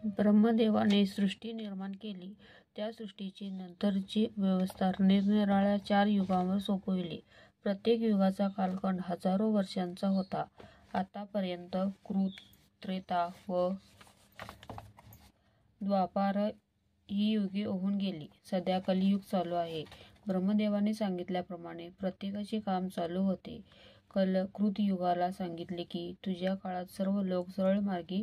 ब्रह्मदेवाने सृष्टी निर्माण केली. त्या सृष्टीची नंतरची व्यवस्था निरनिराळ्या 4 युगांवर सोपविली. प्रत्येक युगाचा कालखंड हजारो वर्षांचा होता. आतापर्यंत कृत, त्रेता व द्वापार ही युगे होऊन गेली. सध्या कलियुग चालू आहे. ब्रह्मदेवाने सांगितल्याप्रमाणे प्रत्येकाचे काम चालू होते. कृतयुगाला सांगितले की तुझ्या काळात सर्व लोक सरळ मार्गी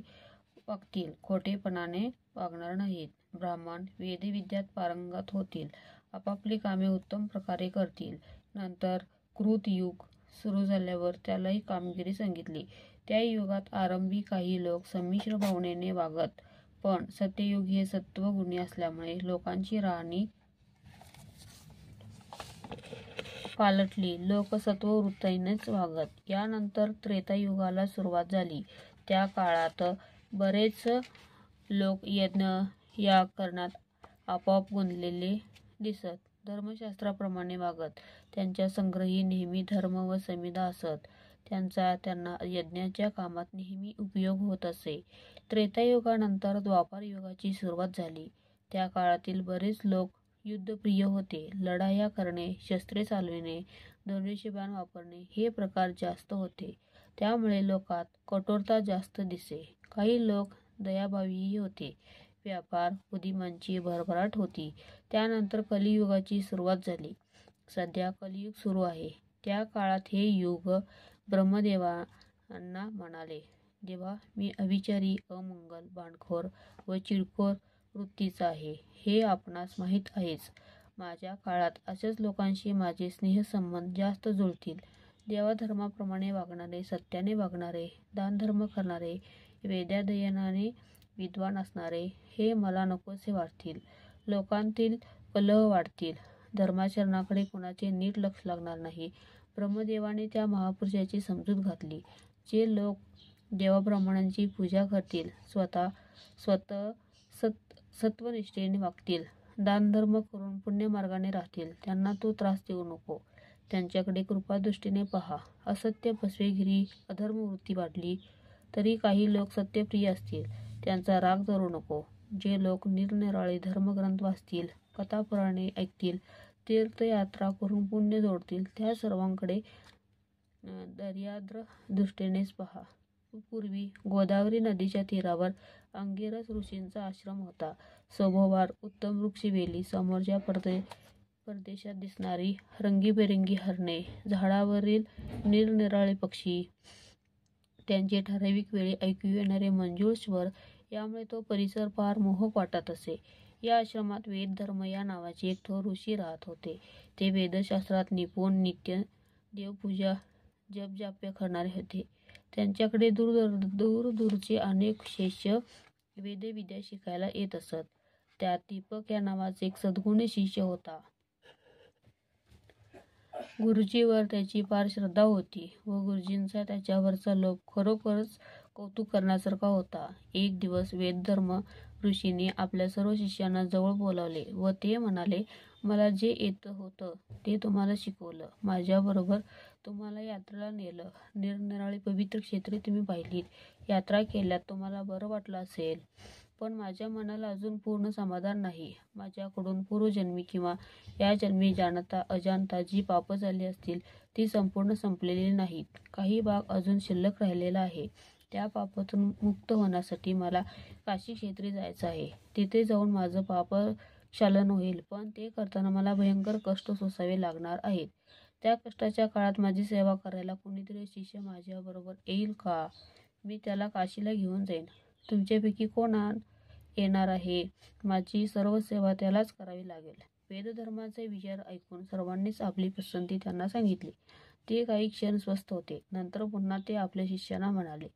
वागतील, खोटेपणाने वागणार नाहीत. ब्राह्मण वेदविद्यात पारंगत होतील, आपापली कामे उत्तम प्रकारे करतील. नंतर कृतयुग सुरू झाल्यावर त्यालाही कामगिरी सांगितली. त्या युगात आरंभी काही लोक संमिश्र भावनेने वागत, पण सत्ययुग हे सत्वगुणी असल्यामुळे लोकांची राहणी पालटली. लोक सत्ववृत्तीनेच वागत. यानंतर त्रेतायुगाला सुरुवात झाली. त्या काळात बरेच लोक यज्ञ याग करण्यात आपोआप गुंतलेले दिसत. धर्मशास्त्राप्रमाणे वागत. त्यांच्या संग्रही नेहमी धर्म व संविधा असत. त्यांचा त्यांना यज्ञाच्या कामात नेहमी उपयोग होत असे. त्रेतायुगानंतर द्वापार युगाची सुरुवात झाली. त्या काळातील बरेच लोक युद्धप्रिय होते. लढाया करणे, शस्त्रे चालविणे, धनुष्यबाण वापरणे हे प्रकार जास्त होते. त्यामुळे लोकात कठोरता जास्त दिसे. काही लोक दयाभावीही होते. व्यापार उद्यमांची भरभराट होती. त्यानंतर कलियुगाची सुरुवात झाली. सध्या कलियुग सुरू आहे. त्या काळात हे युग ब्रह्मदेवांना म्हणाले, देवा, मी अविचारी, अमंगल, भांडखोर व चिडखोर वृत्तीचा आहे, हे आपणास माहीत आहेच. माझ्या काळात अशाच लोकांशी माझे स्नेहसंबंध जास्त जुळतील. देवाधर्माप्रमाणे वागणारे, सत्याने वागणारे, दानधर्म करणारे, वेदाध्ययनाने विद्वान असणारे हे मला नकोसे वाटतील. लोकांतील कलह वाढतील. धर्माचरणाकडे कुणाचे नीट लक्ष लागणार नाही. ब्रह्मदेवाने त्या महापुरुषाची समजूत घातली. जे लोक देवब्राह्मणांची पूजा करतील, स्वतः सत्वनिष्ठेने वागतील, दानधर्म करून पुण्यमार्गाने राहतील, त्यांना तू त्रास देऊ नको. त्यांच्याकडे कृपादृष्टीने पहा. असत्य, फसवेगिरी, अधर्मवृत्ती वाढली तरी काही लोक सत्यप्रिय असतील, त्यांचा राग धरू नको. जे लोक निरनिराळे धर्मग्रंथ वाचतील, कथापुराणे ऐकतील, तीर्थयात्रा करून पुण्य जोडतील, त्या सर्वांकडे दर्याद्र दृष्टीनेच पहा. पूर्वी गोदावरी नदीच्या तीरावर अंगिरस ऋषींचा आश्रम होता. सभोवार उत्तम वृक्षवेली, समोरच्या प्रदेशात दिसणारी रंगीबेरंगी हरणे, झाडावरील निरनिराळे पक्षी, त्यांचे ठराविक वेळी ऐकू येणारे मंजूळ स्वर यामुळे तो परिसर फार मोहक वाटत असे. या आश्रमात वेदधर्म या नावाचे एक थोर ऋषी राहत होते. ते वेदशास्त्रात निपुण, नित्य देवपूजा जपजाप्य करणारे होते. त्यांच्याकडे दूरदूरचे अनेक शिष्य वेदविद्या शिकायला येत असत. त्यात दीपक या नावाचा एक सद्गुणी शिष्य होता. गुरुजीवर त्याची फार श्रद्धा होती व गुरुजींचा त्याच्यावरचा लोभ खरोखरच कौतुक करण्यासारखा होता. एक दिवस वेदधर्म ऋषीने आपल्या सर्व शिष्यांना जवळ बोलावले व ते म्हणाले, मला जे येत होतं ते तुम्हाला शिकवलं. माझ्याबरोबर तुम्हाला यात्रेला नेलं. निरनिराळी पवित्र क्षेत्रे तुम्ही पाहिलीत. यात्रा केल्यात. तुम्हाला बरं वाटलं असेल. पण माझ्या मनाला अजून पूर्ण समाधान नाही. माझ्याकडून पूर्वजन्मी किंवा या जन्मी जाणता अजाणता जी पापं झाली असतील ती संपूर्ण संपलेली नाहीत. काही भाग अजून शिल्लक राहिलेला आहे. त्या पापातून मुक्त होण्यासाठी मला काशी क्षेत्री जायचं आहे. तिथे जाऊन माझं पापक्षालन होईल, पण ते करताना मला भयंकर कष्ट सोसावे लागणार आहेत. त्या कष्टाच्या काळात माझी सेवा करायला कुणीतरी शिष्य माझ्याबरोबर येईल का? मी त्याला काशीला घेऊन जाईन. तुमच्यापैकी कोण येणार आहे? माझी सर्व सेवा त्यालाच करावी लागेल. वेदधर्माचा विचार ऐकून सर्वांनीच आपली पसंती त्यांना सांगितली. ते काही क्षण स्वस्थ होते. नंतर पुन्हा ते आपल्या शिष्यांना म्हणाले,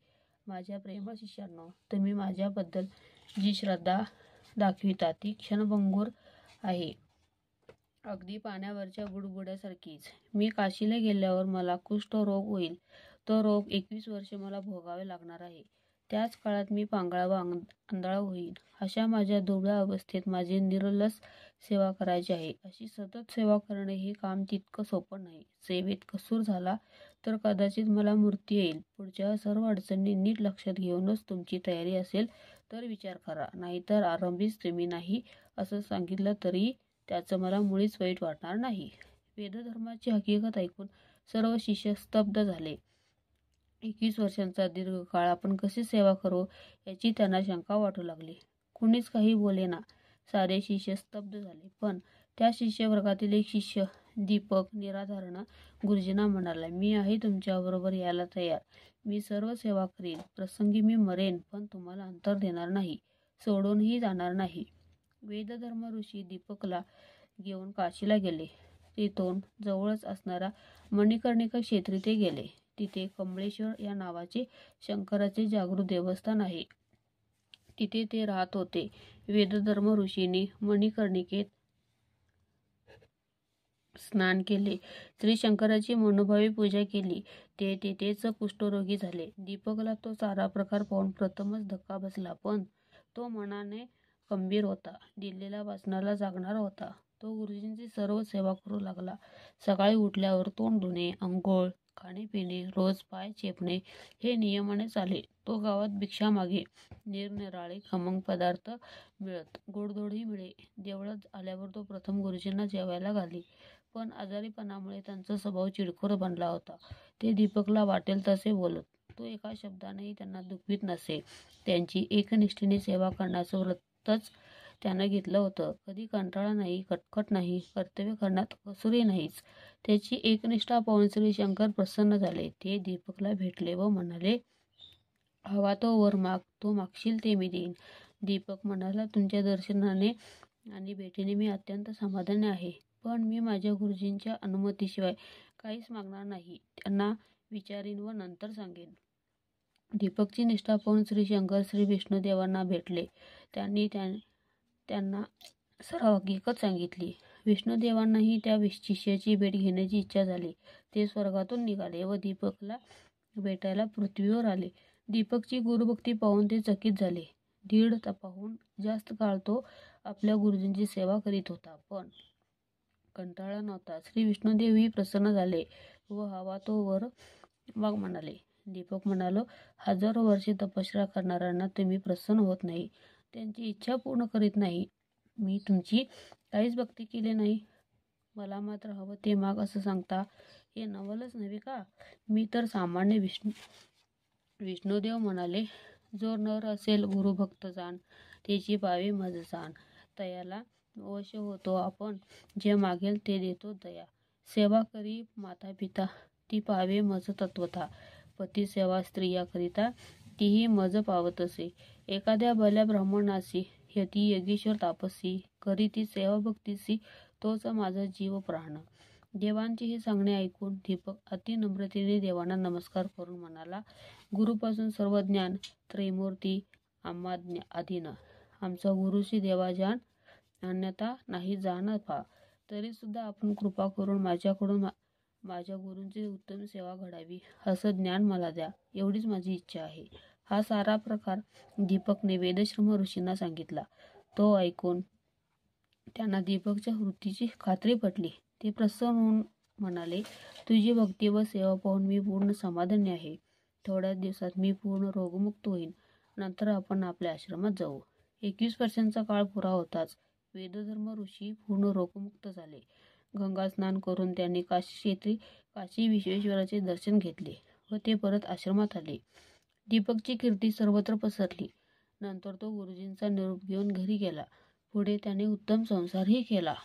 माझ्या प्रेमळ शिष्यांनो, तुम्ही माझ्याबद्दल जी श्रद्धा दाखविता ती क्षणभंगूर आहे, अगदी पाण्यावरच्या बुडबुड्यासारखीच. मी काशीला गेल्यावर मला कुष्ठरोग होईल. तो रोग 21 वर्षे मला भोगावे लागणार आहे. त्याच काळात मी पांगळा व आंधळा होईन. अशा माझ्या दुबळ्या अवस्थेत माझी निरलस सेवा करायची आहे. अशी सतत सेवा करणे हे काम तितकं सोपं नाही. सेवेत कसूर झाला तर कदाचित मला मूर्ती येईल. पुढच्या सर्व अडचणी नीट लक्षात घेऊनच तुमची तयारी असेल तर विचार करा. नाहीतर आरंभीच तुम्ही नाही असं सांगितलं तरी त्याचं मला मुळीच वाईट वाटणार नाही. वेदधर्माची हकीकत ऐकून सर्व शिष्य स्तब्ध झाले. 21 वर्षांचा दीर्घकाळ आपण कशी सेवा करू याची त्यांना शंका वाटू लागली. कुणीच काही बोलेना. सारे शिष्य स्तब्ध झाले. पण त्या शिष्यवर्गातील एक शिष्य दीपक निराधारानं गुरुजींना म्हणाला, मी आहे तुमच्याबरोबर यायला तयार. मी सर्व सेवा करीन. प्रसंगी मी मरेन, पण तुम्हाला अंतर देणार नाही, सोडूनही जाणार नाही. वेदधर्म ऋषी दीपकला घेऊन काशीला गेले. तिथून जवळच असणाऱ्या मणिकर्णिका क्षेत्री ते गेले. तिथे कमळेश्वर या नावाचे शंकराचे जागृत देवस्थान आहे. तिथे ते राहत होते. वेदधर्म ऋषींनी मणिकर्णिकेत स्नान केले. श्री शंकराची मनोभावे पूजा केली. ते तिथेच कुष्ठरोगी झाले. दीपकला तो सारा प्रकार पाहून प्रथमच धक्का बसला. पण तो मनाने खंबीर होता. दिलेल्या वचनाला जागणारा होता. तो गुरुजींची सर्व सेवा करू लागला. सकाळी उठल्यावर तोंड धुणे, अंघोळ, खाणे-पिणे, रोज पाय चेपणे हे नियमाने चाले. तो गावात भिक्षा मागे. निरनिराळे खमंग पदार्थ मिळत. गोडधोडही मिळे. देवळात आल्यावर तो प्रथम गुरुजींना जेवायला घाली. पण आजारीपणामुळे त्यांचा स्वभाव चिडखोर बनला होता. ते दीपकला वाटेल तसे बोलत. तो एका शब्दानेही त्यांना दुखवीत नसे. त्यांची एकनिष्ठेने सेवा करण्याचं व्रतच त्यानं घेतलं होतं. कधी कंटाळा नाही, कटकट नाही, कर्तव्य करण्यात कसुरी नाहीच. त्याची एकनिष्ठा पाहून श्री शंकर प्रसन्न झाले. ते दीपकला भेटले व म्हणाले, हवा तो वर माग, तू मागशील ते मी देईन. दीपक म्हणाला, तुमच्या दर्शनाने आणि भेटीने मी अत्यंत समाधानी आहे. पण मी माझ्या गुरुजींच्या अनुमतीशिवाय काहीच मागणार नाही. त्यांना विचारीन व नंतर सांगेन. दीपकची निष्ठा पाहून श्री शंकर श्री विष्णुदेवांना भेटले. त्यांनी त्यांना सर्व हकीकत सांगितली. विष्णुदेवांनाही त्या शिष्याची भेट घेण्याची इच्छा झाली. ते स्वर्गातून निघाले व दीपकला भेटायला पृथ्वीवर आले. दीपकची गुरुभक्ती पाहून ते चकित झाले. 1.5 तपाहून जास्त काळ तो आपल्या गुरुजींची सेवा करीत होता, पण कंटाळा नव्हता. श्री विष्णुदेवही प्रसन्न झाले व हवा तो वर माग म्हणाले. दीपक म्हणालो, हजारो वर्षे तपश्चर्या करणाऱ्यांना तुम्ही प्रसन्न होत नाही, त्यांची इच्छा पूर्ण करीत नाही. मी तुमची काहीच भक्ती केली नाही, मला मात्र हवं ते माग असं सांगता, हे नवलच नव्हे का? मी तर सामान्य विष्णुदेव म्हणाले, जो नर असेल गुरुभक्त जाण, त्याची पावे मज जाण. तयाला वश होतो आपण, जे मागेल ते देतो दया. सेवा करी माता पिता, ती पावे मज तत्वता. पती सेवा स्त्रिया करिता, तीही मज पावत असे. एखाद्या भल्या ब्राह्मणासी, यती योगेश्वर तापसी, करी ती सेवा भक्तीसी, तोच माझा जीव प्राण. देवांचे हे सांगणे ऐकून दीपक अति नम्रतेने देवांना नमस्कार करून म्हणाला, गुरुपासून सर्व ज्ञान, त्रैमूर्ती आम्हा अधीन. आमचा गुरुशी देवा जाण, अन्यथा नाही जाण पहा. तरी सुद्धा आपण कृपा करून माझ्याकडून माझ्या गुरूंची उत्तम सेवा घडावी असं ज्ञान मला द्या, एवढीच माझी इच्छा आहे. हा सारा प्रकार दीपकने वेदश्रम ऋषींना सांगितला. तो ऐकून त्यांना दीपकच्या वृत्तीची खात्री पटली. ते प्रसन्न होऊन म्हणाले, तुझी भक्ती व सेवा पाहून मी पूर्ण समाधानी आहे. थोड्याच दिवसात मी पूर्ण रोगमुक्त होईन. नंतर आपण आपल्या आश्रमात जाऊ. 21 वर्षांचा काळ पुरा होताच वेदधर्म ऋषी पूर्ण रोगमुक्त झाले. गंगा स्नान करून त्यांनी काशी विश्वेश्वराचे दर्शन घेतले व ते परत आश्रमात आले. दीपकची कीर्ती सर्वत्र पसरली. नंतर तो गुरुजींचा निरोप घेऊन घरी गेला. पुढे त्याने उत्तम संसारही केला.